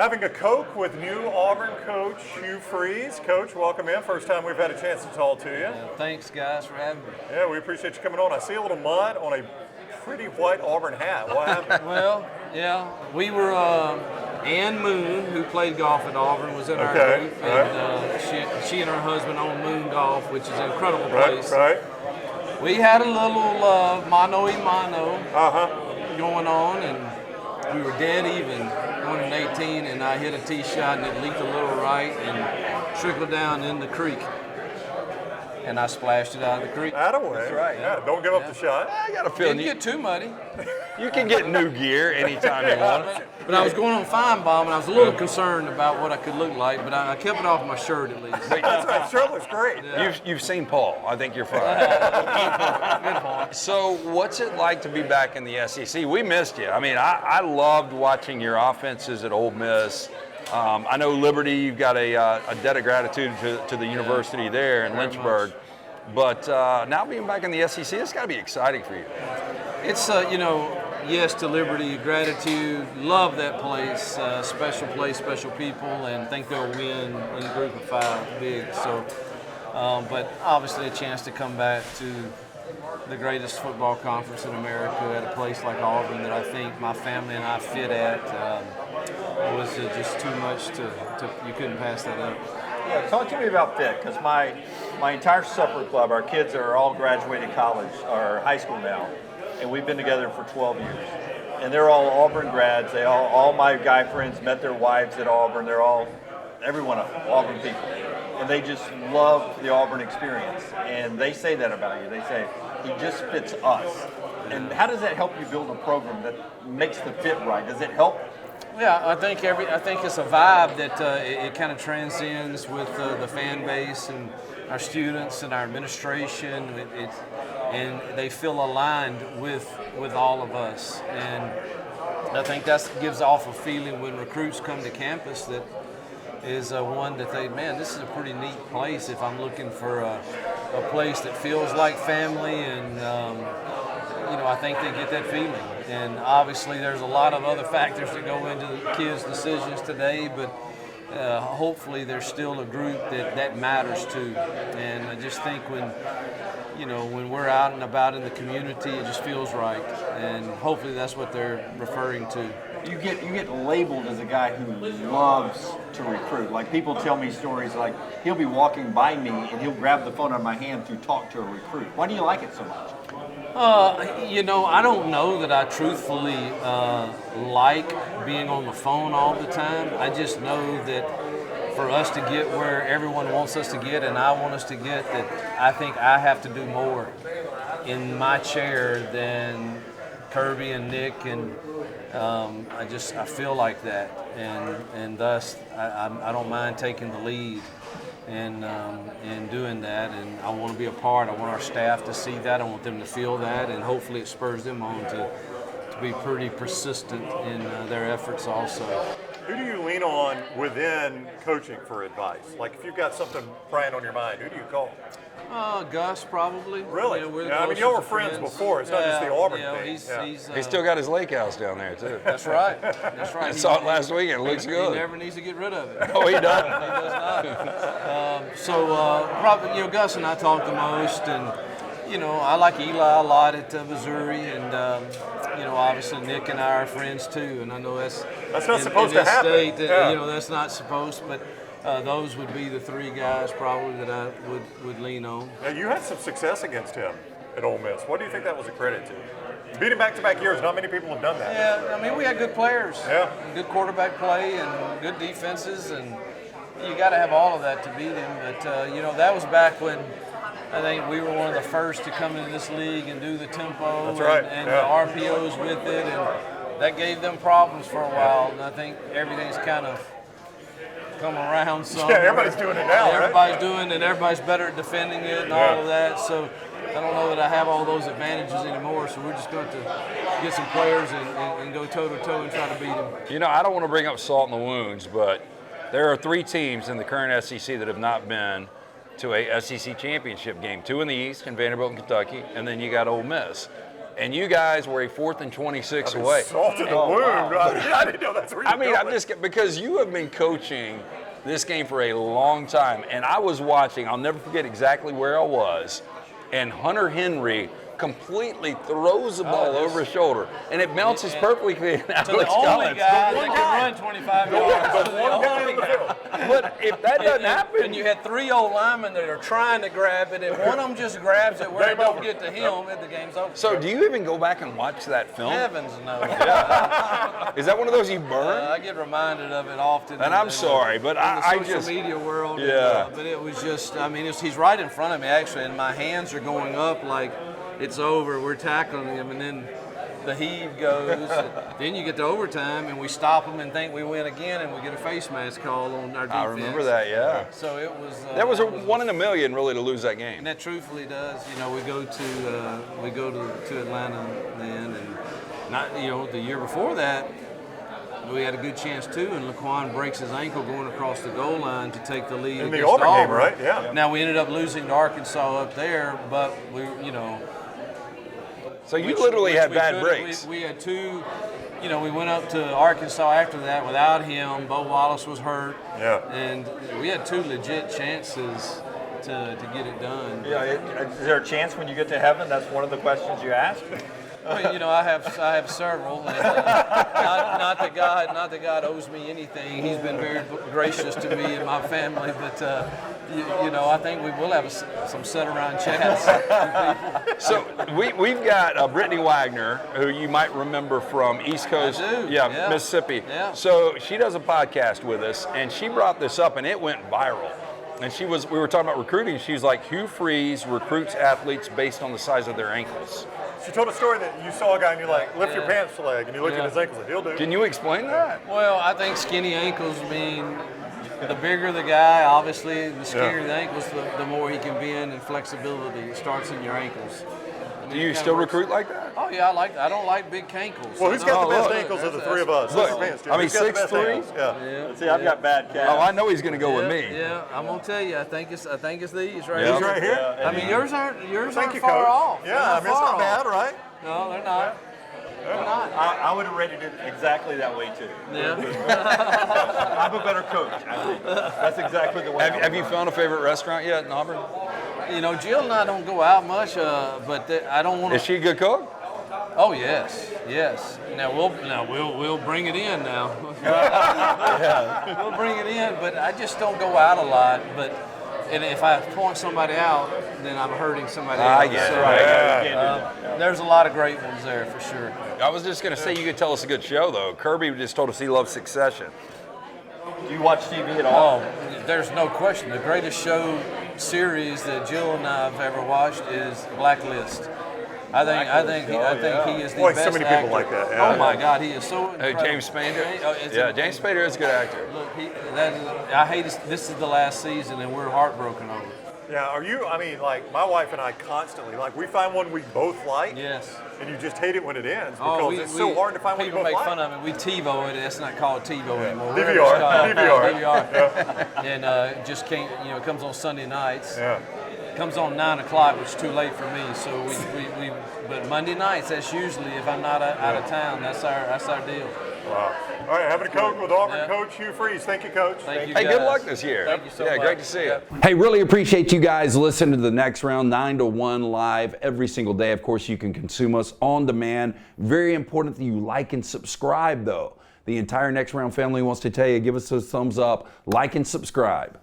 Having a Coke with new Auburn coach Hugh. Coach, welcome in. First time we've had a chance to talk to you. Thanks, guys, for having me. Yeah, we appreciate you coming on. I see a little mud on a pretty white Auburn hat. What happened? Well, yeah, we were, Ann Moon, who played golf at Auburn, was in our group, and she and her husband own Moon Golf, which is an incredible place. Right. We had a little mano-a-mano going on, and we were dead even, 118, and I hit a tee shot, and it leaked a little right and trickled down in the creek. And I splashed it out of the creek. Attaboy. That's right. Yeah, don't give up the shot. I got a feeling Didn't get too muddy. you can get new gear anytime you want. But I was going on fine bomb, and I was a little concerned about what I could look like, but I kept it off my shirt at least. That's right. Sure looks great. Yeah. You've seen Paul. I think you're fine. Good point. So what's it like to be back in the SEC? We missed you. I mean, I loved watching your offenses at Ole Miss. I know Liberty, you've got a debt of gratitude to the university there in Lynchburg. But now being back in the SEC, it's got to be exciting for you. It's, yes to Liberty, gratitude, love that place, special place, special people, and think they'll win in a group of 5 big. So, but obviously a chance to come back to the greatest football conference in America at a place like Auburn that I think my family and I fit at was just too much you couldn't pass that up. Yeah, talk to me about fit, because my entire supper club, our kids are all graduated college or high school now, and we've been together for 12 years. And they're all Auburn grads. They all my guy friends met their wives at Auburn. Every one of them, Auburn people. And they just love the Auburn experience. And they say that about you. They say, he just fits us. And how does that help you build a program that makes the fit right? Does it help? Yeah, I think it's a vibe that it kind of transcends with the fan base and our students and our administration, and they feel aligned with all of us. And I think that gives off a feeling when recruits come to campus that is one that this is a pretty neat place if I'm looking for a place that feels like family, and I think they get that feeling. And obviously there's a lot of other factors that go into the kids' decisions today, but hopefully there's still a group that matters to. And I just think when we're out and about in the community, it just feels right. And hopefully that's what they're referring to. You get labeled as a guy who loves to recruit. Like, people tell me stories like he'll be walking by me and he'll grab the phone out of my hand to talk to a recruit. Why do you like it so much? I don't know that I truthfully like being on the phone all the time. I just know that for us to get where everyone wants us to get, and I want us to get, that I think I have to do more in my chair than Kirby and Nick, and I feel like that, and thus I don't mind taking the lead and doing that, and I want to be a part. I want our staff to see that. I want them to feel that, and hopefully it spurs them on to be pretty persistent in their efforts also. Who do you lean on within coaching for advice? Like, if you've got something preying on your mind, who do you call? Gus, probably. Really? I mean, y'all were friends before. It's not just the Auburn thing. He still got his lake house down there, too. That's right. I saw it last week, and it looks good. He never needs to get rid of it. Oh, he does? He does not. Probably, Gus and I talk the most, and, I like Eli a lot at Missouri, and, obviously Nick and I are friends, too, and I know that's not supposed to happen. State, that's not supposed, but those would be the 3 guys probably that I would lean on. Now, you had some success against him at Ole Miss. What do you think that was a credit to? Beating back-to-back years, not many people have done that. Yeah, we had good players. Yeah. Good quarterback play and good defenses, and you got to have all of that to beat him. But, that was back when I think we were one of the first to come into this league and do the tempo That's right. and the RPOs with it, and that gave them problems for a while. And I think everything's kind of come around some. Yeah, everybody's doing it now, Everybody's doing it. Everybody's better at defending it and all of that. So I don't know that I have all those advantages anymore. So we're just going to get some players and go toe-to-toe and try to beat them. I don't want to bring up salt in the wounds, but there are 3 teams in the current SEC that have not been to a SEC championship game. 2 in the East, in Vanderbilt and Kentucky, and then you got Ole Miss. and you guys were a 4th and 26 away. Salt in the wound. I didn't know that's where I mean, because you have been coaching this game for a long time, and I was watching, I'll never forget exactly where I was, and Hunter Henry completely throws the ball over his shoulder, and it bounces perfectly to the only guy that can run 25 yards. The one guy in the field. But if that doesn't happen, and you had 3 old linemen that are trying to grab it, and one of them just grabs it where it don't get to him, and the game's over. So do you even go back and watch that film? Heavens no. Is that one of those you burn? I get reminded of it often. And I'm sorry, but I just... In the social media world. Yeah. But it was just, I mean, he's right in front of me, actually, and my hands are going up like it's over. We're tackling him, and then the heave goes. Then you get to overtime, and we stop them and think we win again, and we get a face mask call on our defense. I remember that, yeah. So it was. That was a 1 in a million, really, to lose that game. And that truthfully does. You know, we go to Atlanta then, and not, you know, the year before that, we had a good chance too, and Laquan breaks his ankle going across the goal line to take the lead In the against Auburn Auburn. game, right? Yeah. Now we ended up losing to Arkansas up there, but we, you know. So you literally had bad could've- breaks. We had 2. You know, we went up to Arkansas after that without him. Bo Wallace was hurt. Yeah. And we had 2 legit chances to get it done. Yeah, is there a chance when you get to heaven? That's one of the questions you ask. Well, you know, I have several. And, not that God owes me anything. He's been very gracious to me and my family. But you know, I think we will have some sit around chats. So we've got Brittany Wagner, who you might remember from East Coast, I do, yeah, yeah. Mississippi. Yeah. So she does a podcast with us, and she brought this up, and it went viral. And we were talking about recruiting. She's like, Hugh Freeze recruits athletes based on the size of their ankles. She told a story that you saw a guy and you're like, lift your pants leg, and you looked at his ankles and he'll do. Can you explain that? Well, I think skinny ankles mean the bigger the guy, obviously, the skinnier the ankles, the more he can bend, and flexibility. It starts in your ankles. Do you still recruit like that? Oh yeah, I don't like big cankles. Well, who's got the best look, ankles of the 3 of us? Look, Lift your pants, Jim. I mean, Who's got the best 6'3"? ankles? Yeah. See, I've got bad calves. Oh, I know he's going to go with me. Yeah, I'm gonna tell you. I think it's these right Yeah. He's here. right here. I mean, yours aren't Thank you, far Coach. off. Yeah, They're I mean, it's far not bad, off. right? No, they're not. They're not. I would have rated it exactly that way too. Yeah. I'm a better coach, I think. That's exactly the way. Have you found a favorite restaurant yet in Auburn? You know, Jill and I don't go out much, but I don't want Is to. she a good cook? Oh yes. Now we'll bring it in now. We'll bring it in, but I just don't go out a lot. And if I point somebody out, then I'm hurting somebody else. I get it. So, Right. Yeah. there's a lot of great ones there for sure. I was just going to say you could tell us a good show, though. Kirby just told us he loves Succession. Do you watch TV at all? Oh, there's no question. The greatest show series that Jill and I have ever watched is Blacklist. I think he is the Boy, best so many actor. people like that, yeah. Oh my God, he is so incredible. James Spader? It's Yeah, James Spader is a good actor. Look, I hate this is the last season, and we're heartbroken over it. Yeah, I mean, like, my wife and I constantly, like, we find one we both like, Yes. and you just hate it when it ends because it's so hard to find one you people both make like. fun of it. We TiVo it. It's not called TiVo anymore. DVR, It's called DVR. And it just can't. You know, it comes on Sunday nights. Yeah. It comes on 9 o'clock, which is too late for me. So we but Monday nights, that's usually if I'm not out of town. That's our deal. Wow. All right, having a coach with Auburn Yeah. Coach Hugh Freeze. Thank you, Coach. Thank you. Hey, guys. good luck this year. Thank you so yeah, much. great to see you. Yeah. Hey, really appreciate you guys listening to the Next Round 9 to 1 live every single day. Of course, you can consume us on demand. Very important that you like and subscribe, though. The entire Next Round family wants to tell you, give us a thumbs up, like and subscribe.